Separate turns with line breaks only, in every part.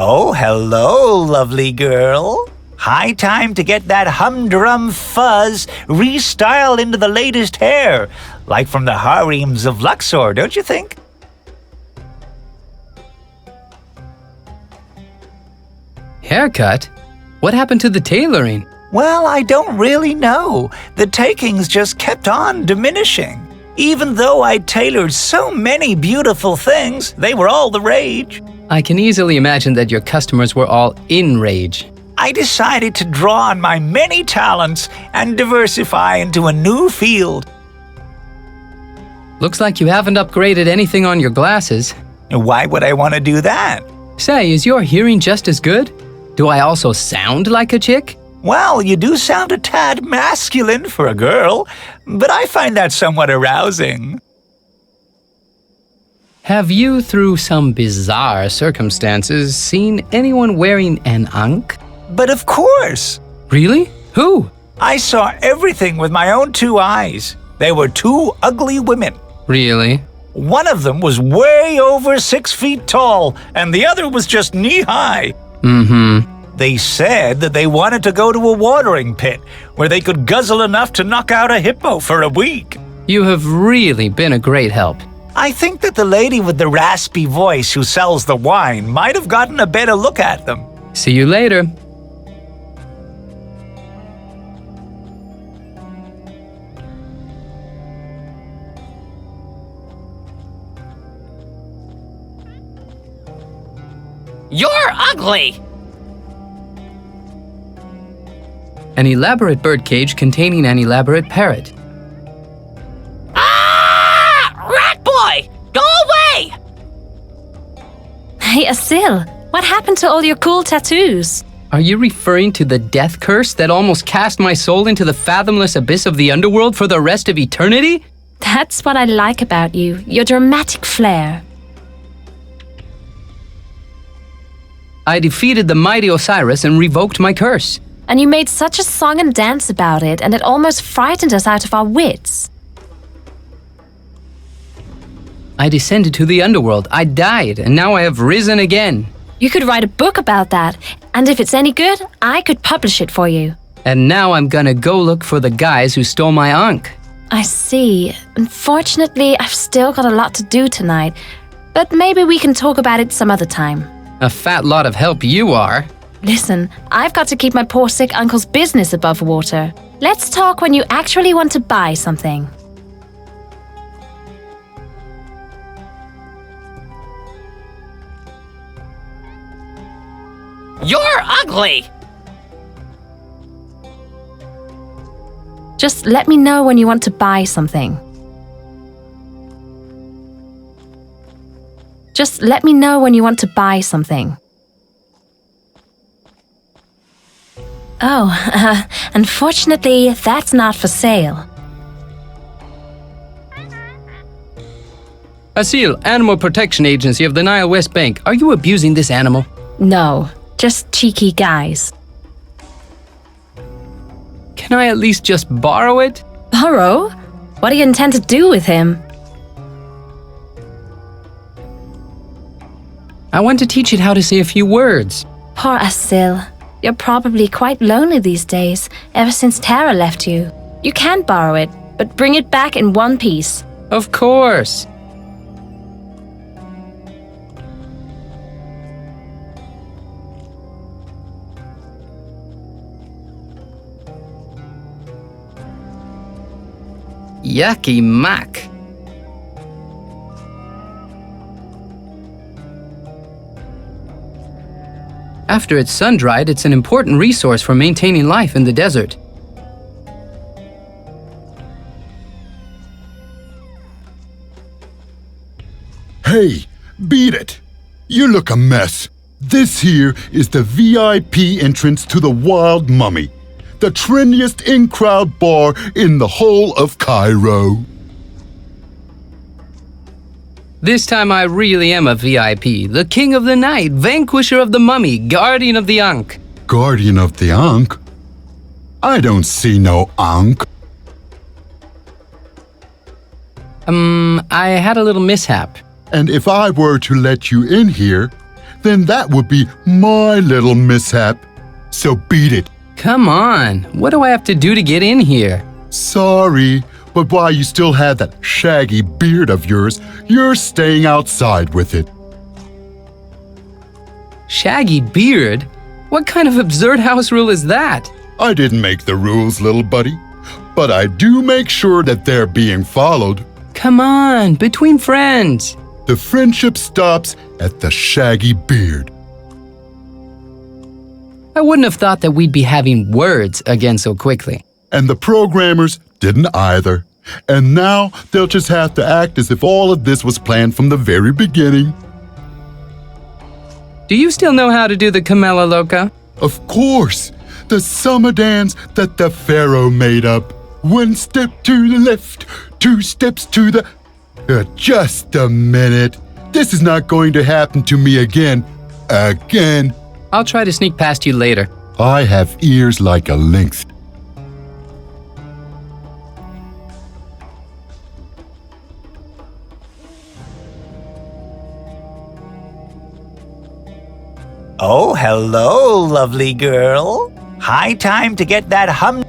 Oh, hello, lovely girl. High time to get that humdrum fuzz restyled into the latest hair, like from the harems of Luxor, don't you think?
Haircut? What happened to the tailoring?
Well, I don't really know. The takings just kept on diminishing. Even though I tailored so many beautiful things, they were all the rage.
I can easily imagine that your customers were all in rage.
I decided to draw on my many talents and diversify into a new field.
Looks like you haven't upgraded anything on your glasses.
Why would I want to do that?
Say, is your hearing just as good? Do I also sound like a chick?
Well, you do sound a tad masculine for a girl, but I find that somewhat arousing.
Have you, through some bizarre circumstances, seen anyone wearing an Ankh?
But of course!
Really? Who?
I saw everything with my own two eyes. They were two ugly women.
Really?
One of them was way over 6 feet tall, and the other was just knee-high. They said that they wanted to go to a watering pit where they could guzzle enough to knock out a hippo for a week.
You have really been a great help.
I think that the lady with the raspy voice who sells the wine might have gotten a better look at them.
See you later.
You're ugly!
An elaborate birdcage containing an elaborate parrot.
Ah! Rat boy! Go away!
Hey, Asil, what happened to all your cool tattoos?
Are you referring to the death curse that almost cast my soul into the fathomless abyss of the underworld for the rest of eternity?
That's what I like about you, your dramatic flair.
I defeated the mighty Osiris and revoked my curse.
And you made such a song and dance about it, and it almost frightened us out of our wits.
I descended to the underworld, I died, and now I have risen again.
You could write a book about that, and if it's any good, I could publish it for you.
And now I'm gonna go look for the guys who stole my Ankh.
I see. Unfortunately, I've still got a lot to do tonight, but maybe we can talk about it some other time.
A fat lot of help you are.
Listen, I've got to keep my poor sick uncle's business above water. Let's talk when you actually want to buy something.
You're ugly!
Just let me know when you want to buy something. Just let me know when you want to buy something. Oh, unfortunately, that's not for sale.
Asil, Animal Protection Agency of the Nile West Bank. Are you abusing this animal?
No, just cheeky guys.
Can I at least just borrow it?
Borrow? What do you intend to do with him?
I want to teach it how to say a few words.
Poor Asil. You're probably quite lonely these days, ever since Tara left you. You can borrow it, but bring it back in one piece.
Of course. Yucky muck. After it's sun-dried, it's an important resource for maintaining life in the desert.
Hey, beat it! You look a mess. This here is the VIP entrance to the Wild Mummy, the trendiest in-crowd bar in the whole of Cairo.
This time I really am a VIP, the king of the night, vanquisher of the mummy, guardian of the Ankh.
Guardian of the Ankh? I don't see no Ankh.
I had a little mishap.
And if I were to let you in here, then that would be my little mishap. So beat it.
Come on, what do I have to do to get in here?
Sorry, but while you still have that shaggy beard of yours, you're staying outside with it.
Shaggy beard? What kind of absurd house rule is that?
I didn't make the rules, little buddy, but I do make sure that they're being followed.
Come on, between friends.
The friendship stops at the shaggy beard.
I wouldn't have thought that we'd be having words again so quickly.
And the programmers didn't either. And now they'll just have to act as if all of this was planned from the very beginning.
Do you still know how to do the Camella Loca?
Of course, the summer dance that the pharaoh made up. 1 step to the left, 2 steps to the... just a minute. This is not going to happen to me again. Again.
I'll try to sneak past you later.
I have ears like a lynx.
Oh, hello, lovely girl. High time to get that hum.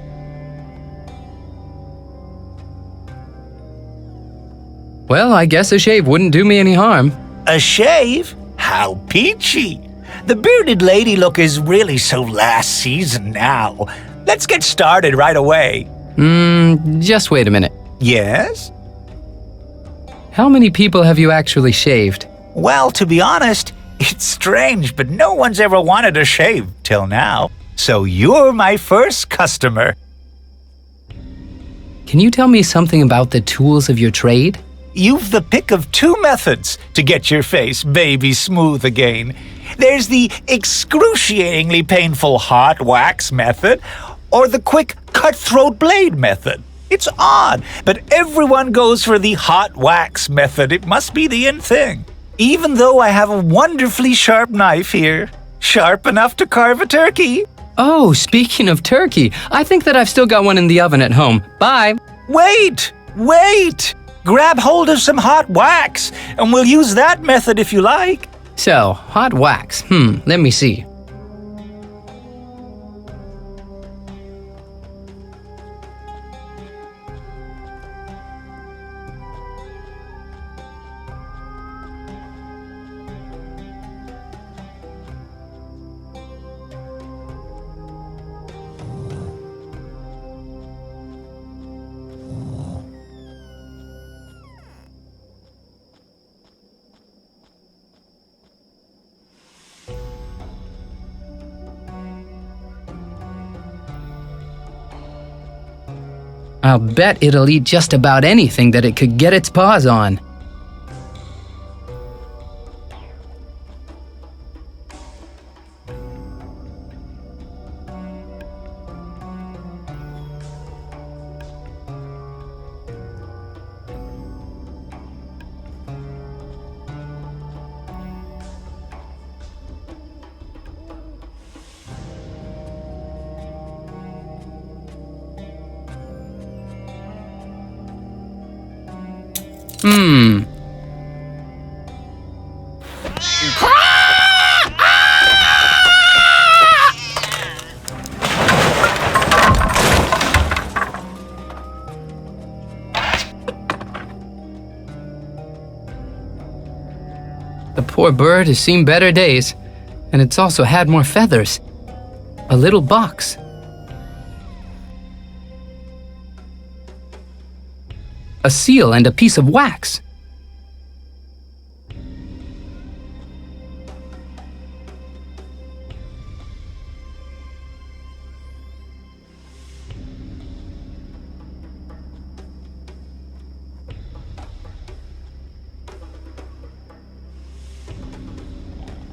Well, I guess a shave wouldn't do me any harm.
A shave? How peachy. The bearded lady look is really so last season now. Let's get started right away.
Just wait a minute.
Yes?
How many people have you actually shaved?
Well, to be honest, it's strange, but no one's ever wanted a shave till now. So you're my first customer.
Can you tell me something about the tools of your trade?
You've the pick of 2 methods to get your face baby smooth again. There's the excruciatingly painful hot wax method, or the quick cutthroat blade method. It's odd, but everyone goes for the hot wax method. It must be the in thing. Even though I have a wonderfully sharp knife here, sharp enough to carve a turkey.
Oh, speaking of turkey, I think that I've still got one in the oven at home. Bye.
Wait! Grab hold of some hot wax, and we'll use that method if you like.
So, hot wax. Let me see. I'll bet it'll eat just about anything that it could get its paws on. The poor bird has seen better days, and it's also had more feathers. A little box. A seal and a piece of wax.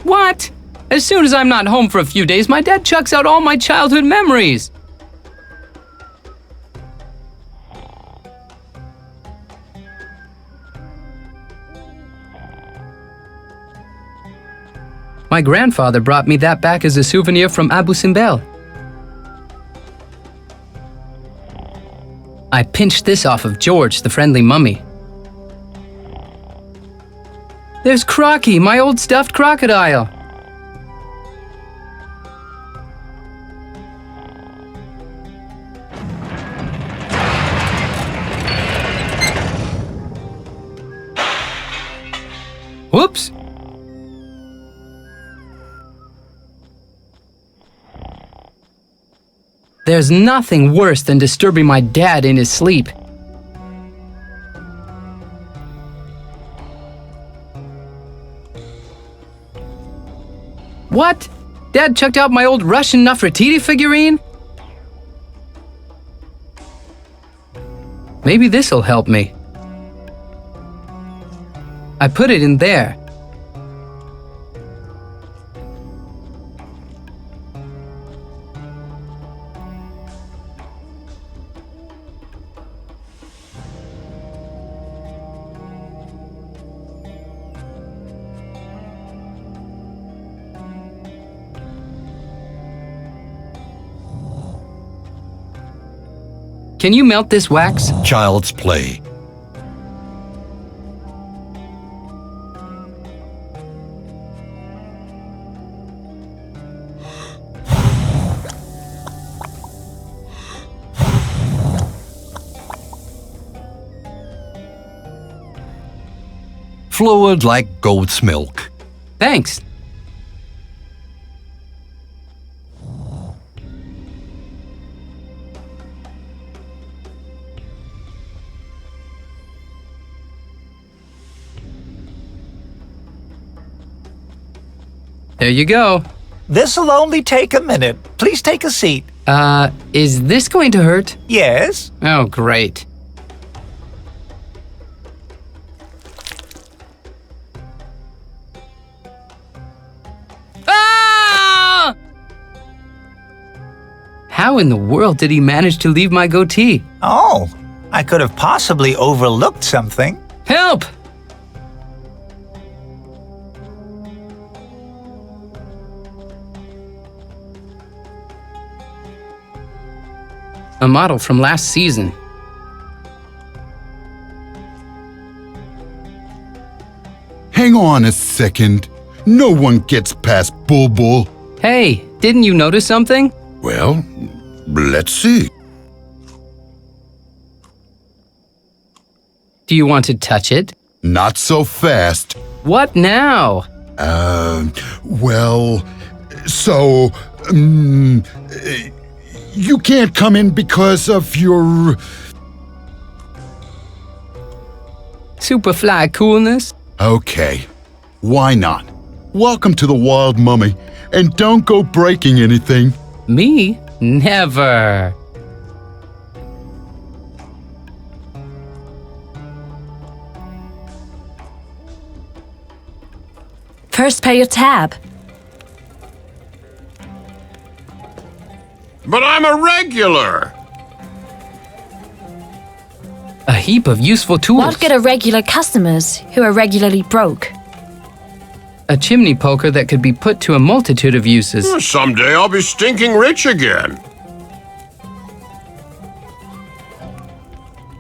What? As soon as I'm not home for a few days, my dad chucks out all my childhood memories. My grandfather brought me that back as a souvenir from Abu Simbel. I pinched this off of George, the friendly mummy. There's Crocky, my old stuffed crocodile. There's nothing worse than disturbing my dad in his sleep. What? Dad chucked out my old Russian Nefertiti figurine? Maybe this'll help me. I put it in there. Can you melt this wax?
Child's play. Fluid like goat's milk.
Thanks. There you go.
This'll only take a minute. Please take a seat.
Is this going to hurt?
Yes?
Oh, great. Ah! How in the world did he manage to leave my goatee?
Oh, I could have possibly overlooked something.
Help! A model from last season.
Hang on a second. No one gets past Bulbul.
Hey, didn't you notice something?
Well, let's see.
Do you want to touch it?
Not so fast.
What now?
Well, so, you can't come in because of your...
Superfly coolness?
Okay, why not? Welcome to the Wild Mummy, and don't go breaking anything.
Me? Never.
First, pay your tab.
But I'm a regular!
A heap of useful tools.
What good are regular customers who are regularly broke?
A chimney poker that could be put to a multitude of uses.
Someday I'll be stinking rich again.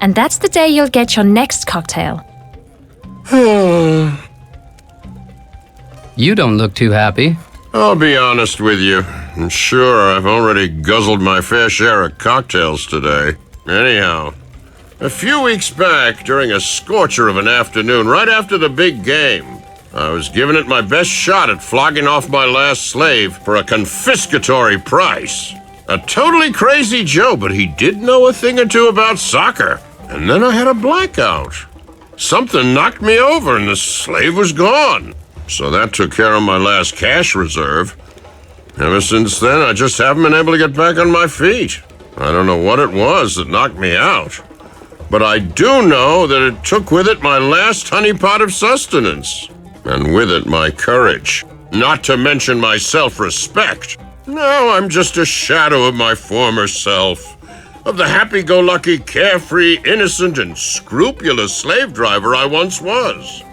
And that's the day you'll get your next cocktail.
You don't look too happy.
I'll be honest with you. And sure, I've already guzzled my fair share of cocktails today. Anyhow, a few weeks back, during a scorcher of an afternoon, right after the big game, I was giving it my best shot at flogging off my last slave for a confiscatory price. A totally crazy Joe, but he did know a thing or two about soccer. And then I had a blackout. Something knocked me over and the slave was gone. So that took care of my last cash reserve. Ever since then, I just haven't been able to get back on my feet. I don't know what it was that knocked me out. But I do know that it took with it my last honeypot of sustenance. And with it, my courage. Not to mention my self-respect. Now I'm just a shadow of my former self. Of the happy-go-lucky, carefree, innocent, and scrupulous slave driver I once was.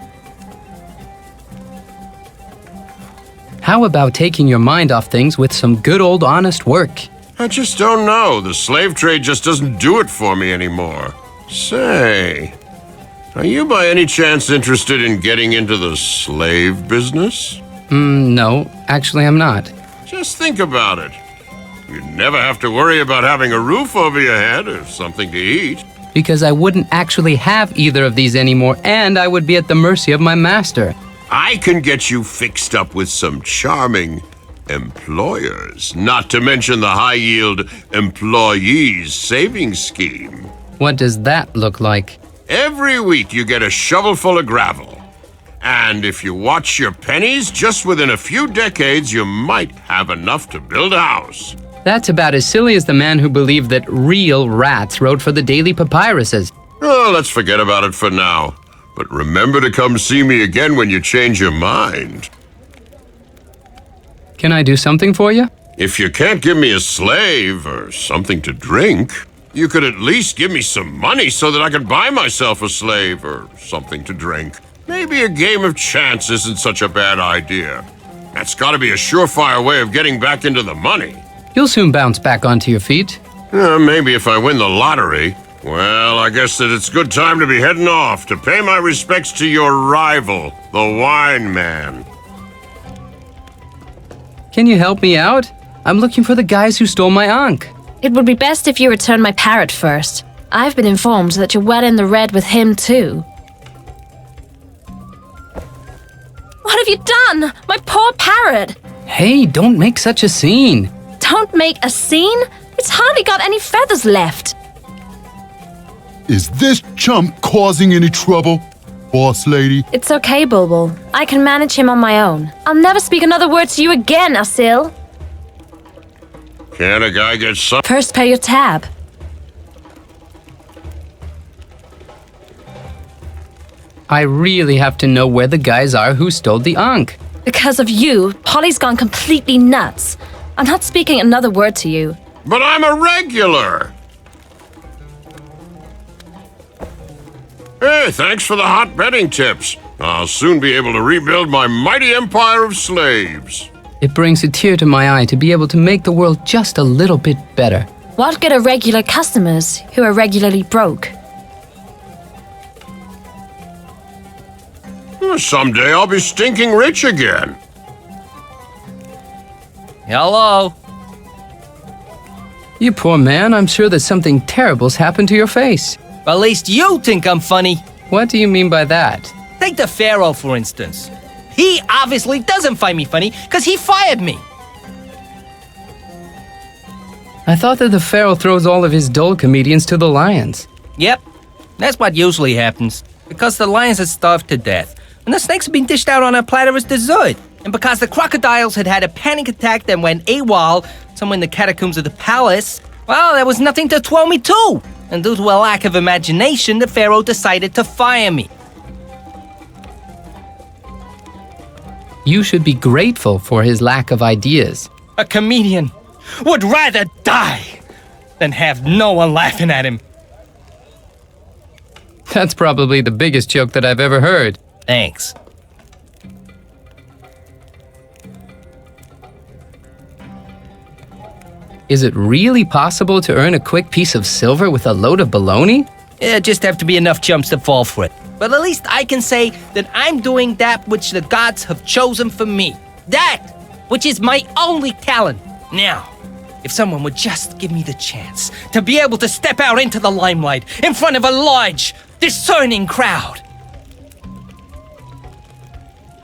How about taking your mind off things with some good old honest work?
I just don't know. The slave trade just doesn't do it for me anymore. Say, are you by any chance interested in getting into the slave business?
No, actually I'm not.
Just think about it. You'd never have to worry about having a roof over your head or something to eat.
Because I wouldn't actually have either of these anymore, and I would be at the mercy of my master.
I can get you fixed up with some charming employers, not to mention the high-yield employees savings scheme.
What does that look like?
Every week you get a shovelful of gravel. And if you watch your pennies, just within a few decades, you might have enough to build a house.
That's about as silly as the man who believed that real rats wrote for the daily papyruses.
Oh, let's forget about it for now. But remember to come see me again when you change your mind.
Can I do something for you?
If you can't give me a slave or something to drink, you could at least give me some money so that I could buy myself a slave or something to drink. Maybe a game of chance isn't such a bad idea. That's got to be a surefire way of getting back into the money.
You'll soon bounce back onto your feet.
Maybe if I win the lottery. Well, I guess that it's good time to be heading off to pay my respects to your rival, the wine man.
Can you help me out? I'm looking for the guys who stole my Ankh.
It would be best if you return my parrot first. I've been informed that you're well in the red with him too. What have you done? My poor parrot!
Hey, don't make such a scene.
Don't make a scene? It's hardly got any feathers left.
Is this chump causing any trouble, boss lady?
It's okay, Bulbul. I can manage him on my own. I'll never speak another word to you again, Asil.
Can't a guy get some?
First pay your tab.
I really have to know where the guys are who stole the Ankh.
Because of you, Polly's gone completely nuts. I'm not speaking another word to you.
But I'm a regular! Hey, thanks for the hot betting tips. I'll soon be able to rebuild my mighty empire of slaves.
It brings a tear to my eye to be able to make the world just a little bit better.
What good are regular customers who are regularly broke?
Someday I'll be stinking rich again.
Hello.
You poor man, I'm sure that something terrible's happened to your face.
At least you think I'm funny.
What do you mean by that?
Take the Pharaoh, for instance. He obviously doesn't find me funny because he fired me.
I thought that the Pharaoh throws all of his dull comedians to the lions.
Yep, that's what usually happens. Because the lions are starved to death. And the snakes have been dished out on a platter as dessert. And because the crocodiles had a panic attack that went AWOL somewhere in the catacombs of the palace, well, there was nothing to throw me to. And due to a lack of imagination, the Pharaoh decided to fire me.
You should be grateful for his lack of ideas.
A comedian would rather die than have no one laughing at him.
That's probably the biggest joke that I've ever heard.
Thanks.
Is it really possible to earn a quick piece of silver with a load of baloney?
Yeah, just have to be enough chumps to fall for it. But at least I can say that I'm doing that which the gods have chosen for me. That which is my only talent. Now, if someone would just give me the chance to be able to step out into the limelight in front of a large, discerning crowd.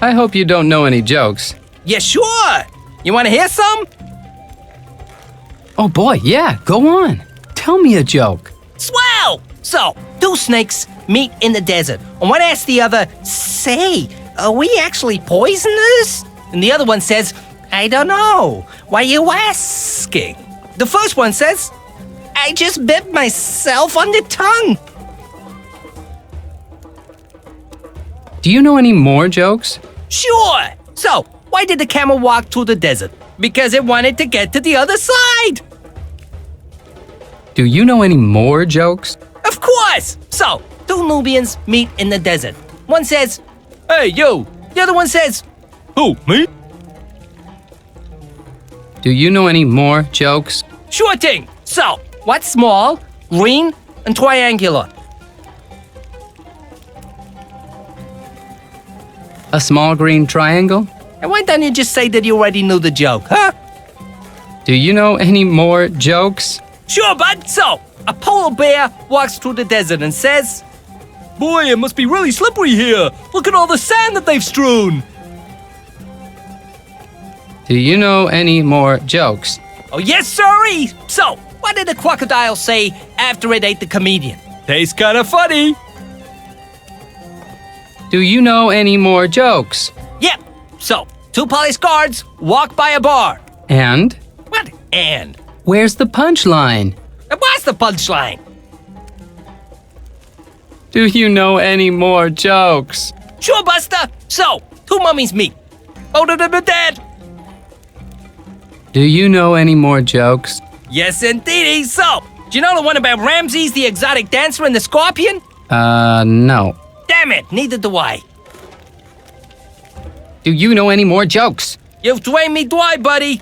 I hope you don't know any jokes.
Yeah, sure. You want to hear some?
Oh boy, yeah, go on. Tell me a joke.
Swell! So, two snakes meet in the desert, and one asks the other, "Say, are we actually poisonous?" And the other one says, "I don't know. Why you asking?" The first one says, "I just bit myself on the tongue."
Do you know any more jokes?
Sure! So, why did the camel walk through the desert? Because it wanted to get to the other side!
Do you know any more jokes?
Of course! So, two Nubians meet in the desert. One says, "Hey, you!" The other one says, "Who, me?"
Do you know any more jokes?
Sure thing! So, what's small, green, and triangular?
A small green triangle?
And why don't you just say that you already knew the joke, huh?
Do you know any more jokes?
Sure, bud. So, a polar bear walks through the desert and says, "Boy, it must be really slippery here. Look at all the sand that they've strewn."
Do you know any more jokes?
Oh, yes, sirree! So, what did the crocodile say after it ate the comedian? Tastes kinda funny.
Do you know any more jokes?
Yep. So, two police guards walk by a bar.
And?
What? And?
Where's the punchline?
And what's the punchline?
Do you know any more jokes?
Sure, Buster. So, two mummies meet. Both of them are dead.
Do you know any more jokes?
Yes, indeedy. So, do you know the one about Ramses, the exotic dancer, and the scorpion?
No.
Damn it, neither do I.
Do you know any more jokes?
You've drained me dry, buddy.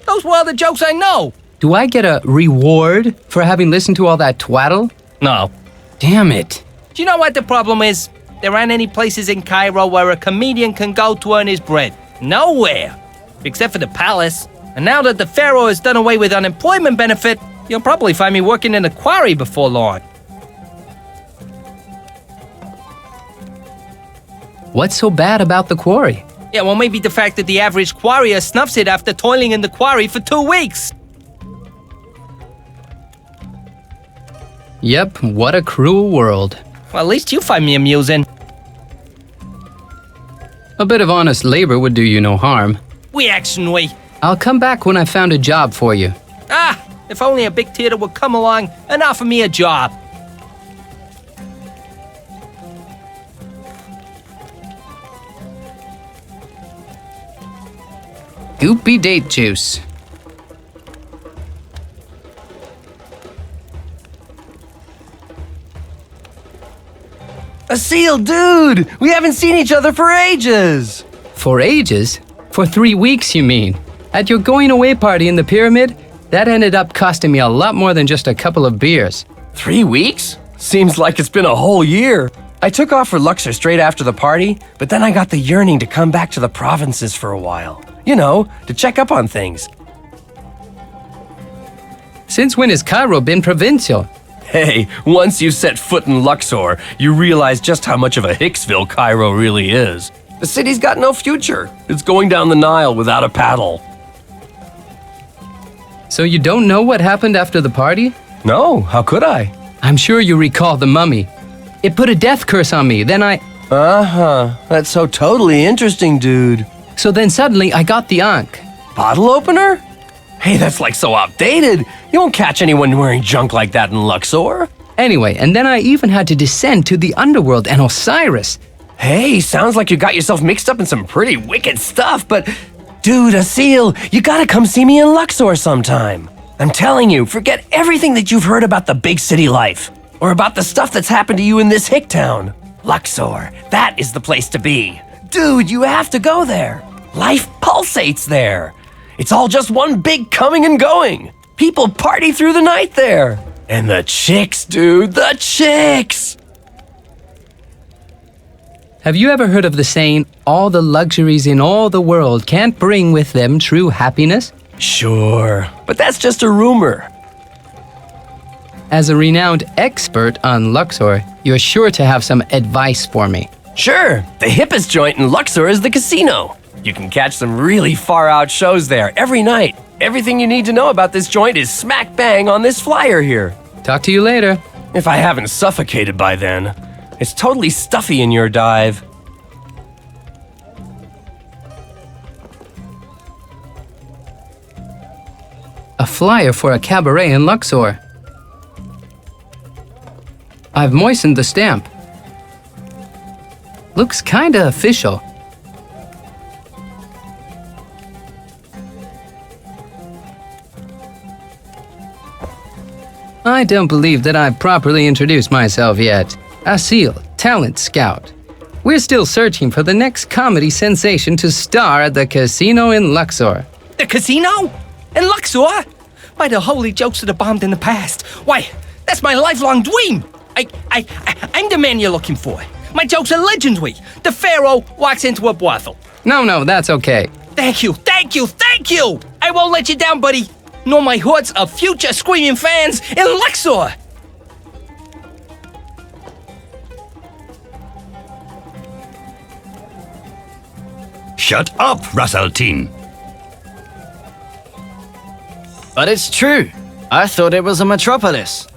Those were all the jokes I know.
Do I get a reward for having listened to all that twaddle?
No.
Damn it.
Do you know what the problem is? There aren't any places in Cairo where a comedian can go to earn his bread. Nowhere. Except for the palace. And now that the pharaoh has done away with unemployment benefit, you'll probably find me working in a quarry before long.
What's so bad about the quarry?
Yeah, well, maybe the fact that the average quarrier snuffs it after toiling in the quarry for 2 weeks.
Yep, what a cruel world.
Well, at least you find me amusing.
A bit of honest labor would do you no harm.
Reactionary.
I'll come back when I found a job for you.
Ah, if only a big theater would come along and offer me a job.
Goopy date juice.
Asil, dude! We haven't seen each other for ages!
For ages? For 3 weeks, you mean? At your going away party in the pyramid, that ended up costing me a lot more than just a couple of beers.
3 weeks? Seems like it's been a whole year. I took off for Luxor straight after the party, but then I got the yearning to come back to the provinces for a while. You know, to check up on things.
Since when has Cairo been provincial?
Hey, once you set foot in Luxor, you realize just how much of a Hicksville Cairo really is. The city's got no future. It's going down the Nile without a paddle.
So you don't know what happened after the party?
No, how could I?
I'm sure you recall the mummy. It put a death curse on me, then I...
Uh-huh. That's so totally interesting, dude.
So then suddenly I got the Ankh.
Bottle opener? Hey, that's like so outdated. You won't catch anyone wearing junk like that in Luxor.
Anyway, and then I even had to descend to the underworld and Osiris.
Hey, sounds like you got yourself mixed up in some pretty wicked stuff, but... Dude, Asil, you gotta come see me in Luxor sometime. I'm telling you, forget everything that you've heard about the big city life. Or about the stuff that's happened to you in this hick town. Luxor, that is the place to be. Dude, you have to go there. Life pulsates there. It's all just one big coming and going. People party through the night there. And the chicks, dude, the chicks.
Have you ever heard of the saying, all the luxuries in all the world can't bring with them true happiness?
Sure, but that's just a rumor.
As a renowned expert on Luxor, you're sure to have some advice for me.
Sure, the hippest joint in Luxor is the casino. You can catch some really far-out shows there every night. Everything you need to know about this joint is smack bang on this flyer here.
Talk to you later.
If I haven't suffocated by then. It's totally stuffy in your dive.
A flyer for a cabaret in Luxor. I've moistened the stamp. Looks kinda official. I don't believe that I've properly introduced myself yet. Asil, talent scout. We're still searching for the next comedy sensation to star at the casino in Luxor.
The casino? In Luxor? By the holy jokes that have bombed in the past. Why, that's my lifelong dream. I'm the man you're looking for. My jokes are legendary. The pharaoh walks into a brothel.
No, that's okay.
Thank you. I won't let you down, buddy. Nor my hordes of future screaming fans in Luxor.
Shut up, Ras Al Tin. But it's true. I thought it was a metropolis.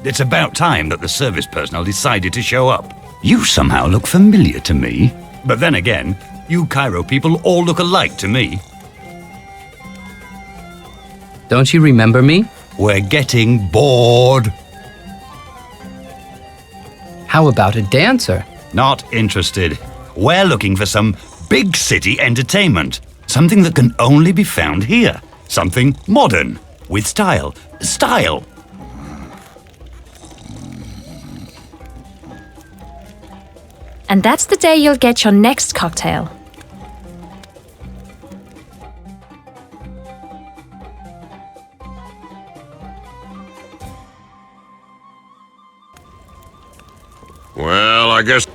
It's about time that the service personnel decided to show up. You somehow look familiar to me. But then again, you Cairo people all look alike to me.
Don't you remember me?
We're getting bored.
How about a dancer?
Not interested. We're looking for some big city entertainment. Something that can only be found here. Something modern, with style. Style!
And that's the day you'll get your next cocktail.
Well, I guess